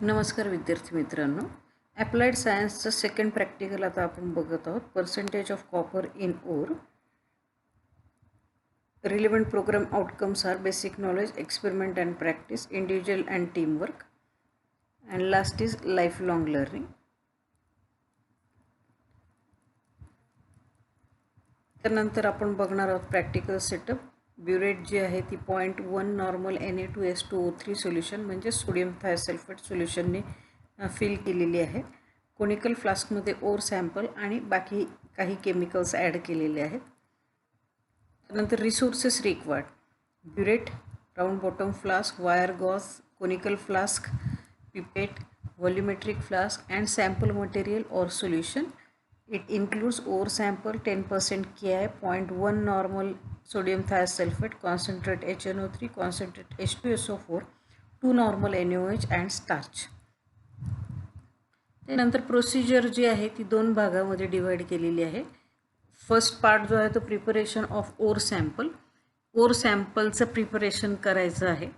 नमस्कार विद्यार्थी मित्रांनो, अप्लाइड सायन्सचं सेकंड प्रॅक्टिकल आता आपण बघत आहोत. Percentage of copper in ore. Relevant programme outcomes are basic knowledge, experiment and practice, individual and teamwork, and last is life long learning. त्यानंतर आपण बघणार आहोत प्रॅक्टिकल सेटअप. ब्युरेट जी आहे ती 0.1 नॉर्मल Na2S2O3 सोल्युशन म्हणजे सोडियम थायसल्फेट सोल्युशनने फिल केलेली आहे. Conical फ्लास्कमध्ये or sample आणि बाकी काही केमिकल्स ॲड केलेले आहेत. त्यानंतर resources required: burette, round bottom flask, wire gauze, conical flask, pipette, volumetric flask and sample material or solution. It includes ore sample, 10% Ki, 0.1 normal sodium thiosulfate, concentrate HNO3, concentrate H2SO4, 2 normal NaOH and starch. त्यानंतर procedure जी आहे ती दोन भागामध्ये divide केलेली आहे. First part जो आहे तो preparation of ore sample. Ore सॅम्पलचं प्रिपरेशन करायचं आहे.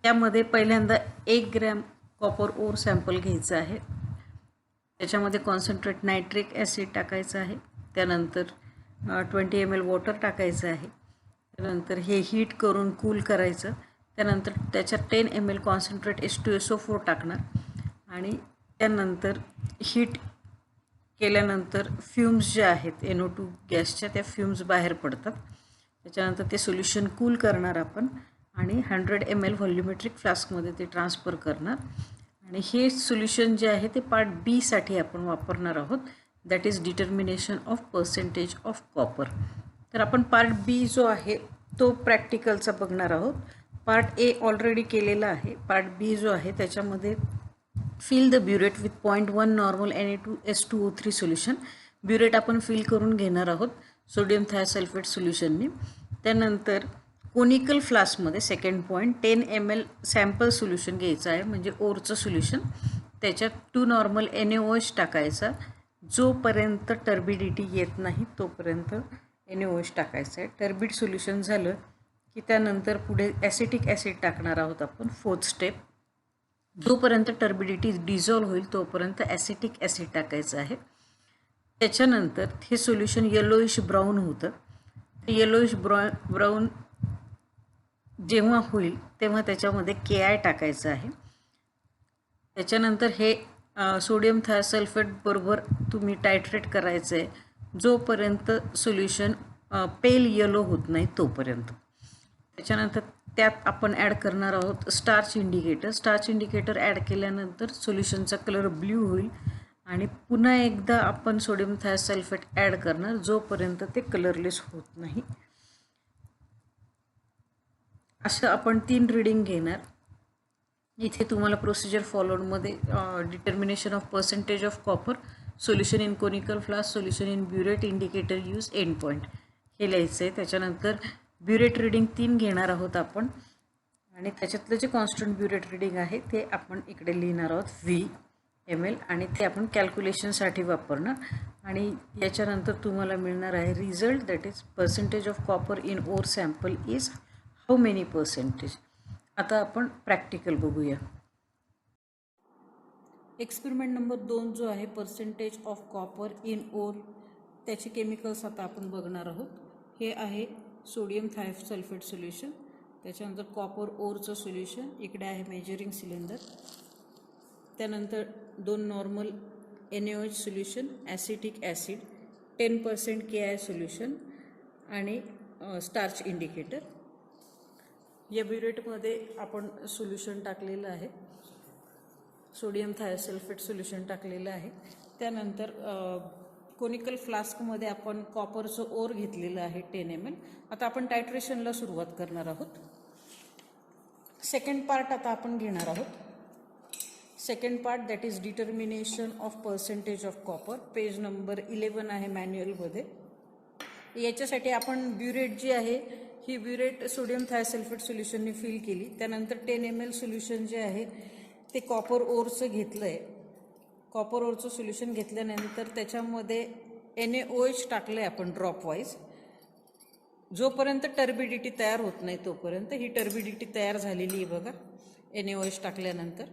त्यामध्ये पहिल्यांदा 1 ग्रॅम कॉपर ओर सॅम्पल घ्यायचं आहे. त्याच्यामध्ये कॉन्सन्ट्रेट नायट्रिक ॲसिड टाकायचं आहे. त्यानंतर 20 ml वॉटर टाकायचं आहे. त्यानंतर हे हीट करून कूल करायचं. त्यानंतर त्याच्यात 10 ml कॉन्सन्ट्रेट H2SO4 टाकणार आणि त्यानंतर हीट केल्यानंतर फ्युम्स जे आहेत NO2 गॅसच्या त्या फ्युम्स बाहेर पडतात. त्याच्यानंतर ते सोल्युशन कूल करणार आपण आणि 100 ml व्हॉल्यूमेट्रिक फ्लास्कमध्ये ते ट्रान्सफर करणार. आणि हे सोल्युशन जे आहे ते पार्ट बी साठी आपण वापरणार आहोत. That is determination of percentage of copper. तर आपण पार्ट बी जो आहे तो प्रॅक्टिकलचा बघणार आहोत. पार्ट ए ऑलरेडी केलेला आहे. पार्ट बी जो आहे त्याच्यामध्ये fill the burette with 0.1 normal Na2S2O3 solution. Burette आपण फिल करून घेणार आहोत सोडियम थायसल्फेट सोल्युशनने. त्यानंतर कोनिकल फ्लास्कमध्ये second point 10 ml sample solution घ्यायचं आहे म्हणजे ओरचं सोल्युशन. त्याच्यात 2 नॉर्मल NaOH टाकायचा. जोपर्यंत टर्बिडिटी येत नाही तोपर्यंत NaOH टाकायचं आहे. टर्बिड सोल्युशन झालं की त्यानंतर पुढे ॲसिटिक ॲसिड टाकणार आहोत आपण. फोर्थ स्टेप, जोपर्यंत टर्बिडिटी डिझॉल्व्ह होईल तोपर्यंत ॲसिटिक ॲसिड टाकायचं आहे. त्याच्यानंतर हे सोल्युशन येलोइश ब्राऊन होतं. येलोइश ब्राऊन जेव्हा होईल तेव्हा त्याच्यामध्ये Ki टाकायचं आहे. त्याच्यानंतर हे सोडियम थायसल्फेट बरोबर तुम्ही टायट्रेट करायचं आहे जोपर्यंत सोल्युशन पेल येलो होत नाही तोपर्यंत. त्याच्यानंतर त्यात आपण ॲड करणार आहोत starch indicator. Starch indicator add केल्यानंतर सोल्युशनचा कलर ब्ल्यू होईल आणि पुन्हा एकदा आपण सोडियम थायसल्फेट ॲड करणार जोपर्यंत ते कलरलेस होत नाही. असं आपण 3 रीडिंग घेणार. इथे तुम्हाला प्रोसिजर फॉलोडमध्ये determination of percentage of copper, solution in conical flask, solution in burette, indicator use, end point हे लिहायचं आहे. त्याच्यानंतर ब्युरेट रीडिंग 3 घेणार आहोत आपण आणि त्याच्यातलं जे कॉन्स्टंट ब्युरेट रीडिंग आहे ते आपण इकडे लिहिणार आहोत VmL आणि ते आपण कॅल्क्युलेशनसाठी वापरणार. आणि याच्यानंतर तुम्हाला मिळणार आहे result. That is percentage of copper in ore sample is how many percentage. आता आपण प्रॅक्टिकल बघूया. एक्सपेरिमेंट नंबर 2 जो आहे percentage of copper in ore, त्याचे केमिकल्स आता आपण बघणार आहोत. हे आहे सोडियम थायसल्फेट सोल्युशन. त्याच्यानंतर कॉपर ओरचं सोल्युशन. इकडे आहे मेजरिंग सिलेंडर. त्यानंतर 2 normal NaOH solution, acetic acid, 10% Ki solution आणि स्टार्च इंडिकेटर. या ब्युरेटमध्ये आपण सोल्युशन टाकलेलं आहे, सोडियम थायसल्फेट सोल्युशन टाकलेलं आहे. त्यानंतर कोनिकल फ्लास्कमध्ये आपण कॉपरचं ओर घेतलेलं आहे 10 ml. आता आपण टायट्रेशनला सुरुवात करणार आहोत. सेकंड पार्ट आता आपण घेणार आहोत. Second part that is determination of percentage of copper. Page number 11 आहे मॅन्युअलमध्ये. याच्यासाठी आपण ब्युरेट जी आहे ही ब्युरेट सोडियम थायसल्फेट सोल्युशनने फिल केली. त्यानंतर 10 ml सोल्युशन जे आहे ते कॉपर ओरचं घेतलं आहे. कॉपर ओरचं सोल्युशन घेतल्यानंतर त्याच्यामध्ये NaOH टाकलं आहे आपण ड्रॉप वाईज. जोपर्यंत टर्बिडिटी तयार होत नाही तोपर्यंत. ही टर्बिडिटी तयार झालेली आहे बघा NaOH टाकल्यानंतर.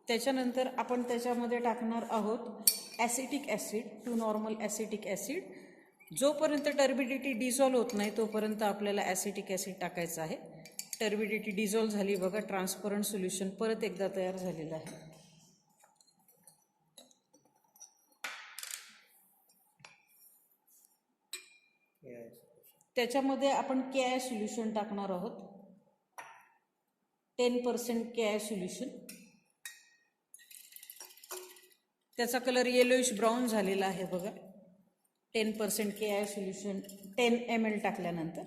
त्याच्यानंतर आपण त्याच्यामध्ये टाकणार आहोत acetic acid, 2 normal acetic acid. जोपर्यंत टर्बिडिटी डिझॉल्व होत नाही तोपर्यंत आपल्याला ॲसिटिक ॲसिड टाकायचं आहे. टर्बिडिटी डिझॉल्व झाली बघा, ट्रान्सपरंट सोल्युशन परत एकदा तयार झालेलं आहे. त्याच्यामध्ये आपण KI सोल्युशन टाकणार आहोत, 10% KI सोल्युशन. त्याचा कलर येलोइश ब्राऊन झालेला आहे बघा. 10% KI सोल्युशन 10 ml टाकल्यानंतर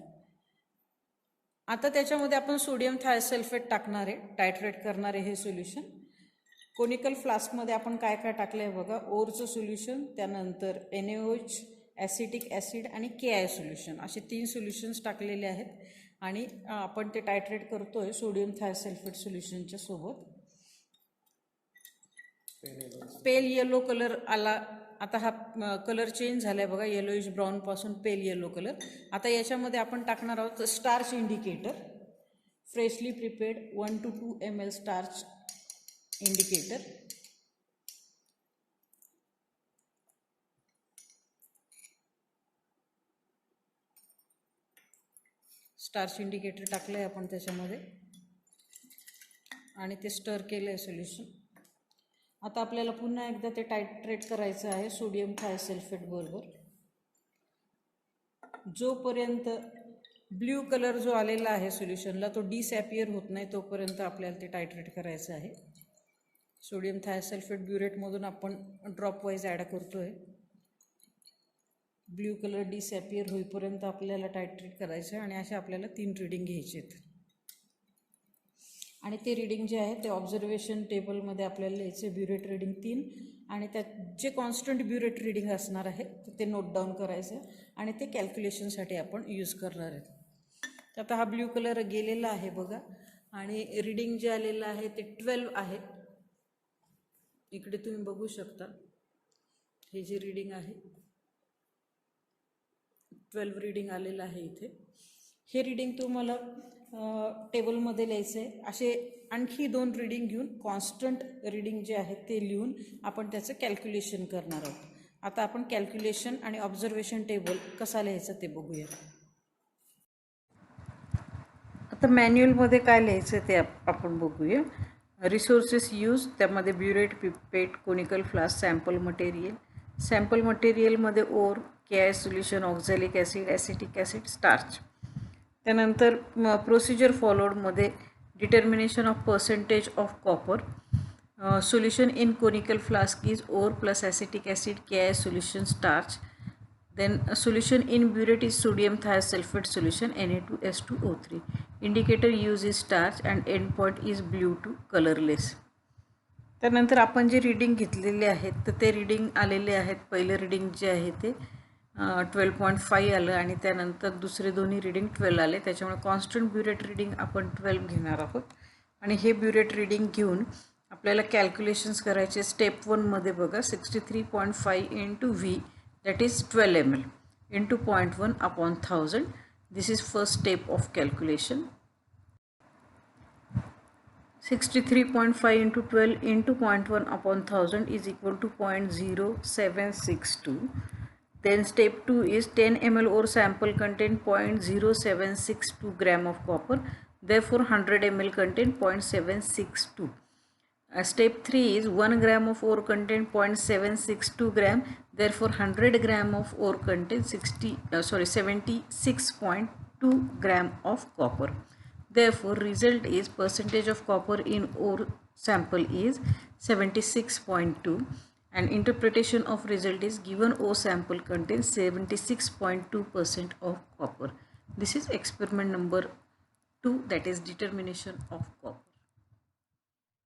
आता त्याच्यामध्ये आपण सोडियम थायसल्फेट टाकणार आहे, टायट्रेट करणार आहे हे सोल्युशन. कोनिकल फ्लास्कमध्ये आपण काय काय टाकलं आहे बघा, ओरचं सोल्युशन, त्यानंतर NaOH, ॲसिटिक ॲसिड आणि KI सोल्युशन, असे 3 सोल्युशन्स टाकलेले आहेत. आणि आपण ते टायट्रेट करतो आहे सोडियम थायसल्फेट सोल्युशनच्या सोबत. पेल येलो कलर आला, आता हा कलर चेंज झाला आहे बघा, येलोइश ब्राऊनपासून पेल येलो कलर. आता याच्यामध्ये आपण टाकणार आहोत starch indicator, freshly prepared 1 to 2 ml starch indicator. Starch indicator टाकलं आहे आपण त्याच्यामध्ये आणि ते स्टर केलं आहे सोल्युशन. आता आपल्याला पुन्हा एकदा ते टायट्रेट करायचं आहे सोडियम थायसल्फेट बरोबर. जोपर्यंत ब्ल्यू कलर जो आलेला आहे सोल्युशनला तो डिसॲपियर होत नाही तोपर्यंत आपल्याला ते टायट्रेट करायचं आहे. सोडियम थायसल्फेट ब्युरेटमधून आपण ड्रॉप वाईज ॲड करतो आहे. ब्ल्यू कलर डिसॲपियर होईपर्यंत आपल्याला टायट्रेट करायचं आहे आणि असे आपल्याला 3 रीडिंग घ्यायचे आहेत. आणि ते रीडिंग जे आहे ते ऑब्झर्वेशन टेबलमध्ये आपल्याला लिहायचे, ब्युरेट रीडिंग 3, आणि त्यात जे कॉन्स्टंट ब्युरेट रीडिंग असणार आहे ते नोट डाऊन करायचं आणि ते कॅल्क्युलेशनसाठी आपण यूज करणार आहेत. तर आता हा ब्ल्यू कलर गेलेला आहे बघा आणि रीडिंग जे आलेलं आहे ते 12 आहे. इकडे तुम्ही बघू शकता हे जे रीडिंग आहे 12 रीडिंग आलेलं आहे इथे. हे रीडिंग तुम्हाला टेबलमध्ये लिहायचं आहे. असे आणखी 2 रीडिंग घेऊन कॉन्स्टंट रीडिंग जे आहे ते लिहून आपण त्याचं कॅल्क्युलेशन करणार आहोत. आता आपण कॅल्क्युलेशन आणि ऑब्झर्वेशन टेबल कसा लिहायचं ते बघूया. आता मॅन्युअलमध्ये काय लिहायचं ते आपण बघूया. रिसोर्सेस यूज, त्यामध्ये burette, pipette, conical flask, sample मटेरियलमध्ये ore, KI solution, oxalic acid, acetic acid, starch. त्यानंतर प्रोसिजर फॉलोडमध्ये determination of percentage of copper, solution in conical flask is ore plus acetic acid, KI solution, starch. Then a solution in burette is sodium thiosulfate solution Na2S2O3. Indicator use is starch and endpoint is blue to colorless. त्यानंतर आपण जे reading घेतलेले आहेत तर ते reading आलेले आहेत. पहिलं रीडिंग जे आहे ते 12.5 आलं आणि त्यानंतर दुसरे दोन्ही रीडिंग 12 आले. त्याच्यामुळे कॉन्स्टंट ब्युरेट रीडिंग आपण 12 घेणार आहोत. आणि हे ब्युरेट रीडिंग घेऊन आपल्याला कॅल्क्युलेशन्स करायचे. स्टेप 1मध्ये बघा 63.5 into V, that is 12 ml into 0.1 upon 1000. This is first step of calculation. 63.5 into 12 into 0.1 upon 1000 is equal to 0.0762. Then step 2 is 10 ml ore sample contain 0.0762 gram of copper. Therefore 100 ml contain 0.762. Step 3 is 1 gram of ore contain 0.762 gram. Therefore 100 gram of ore contains 76.2 gram of copper. Therefore result is percentage of copper in ore sample is 76.2, and interpretation of result is given ore sample contains 76.2% of copper. This is experiment number 2, that is determination of copper.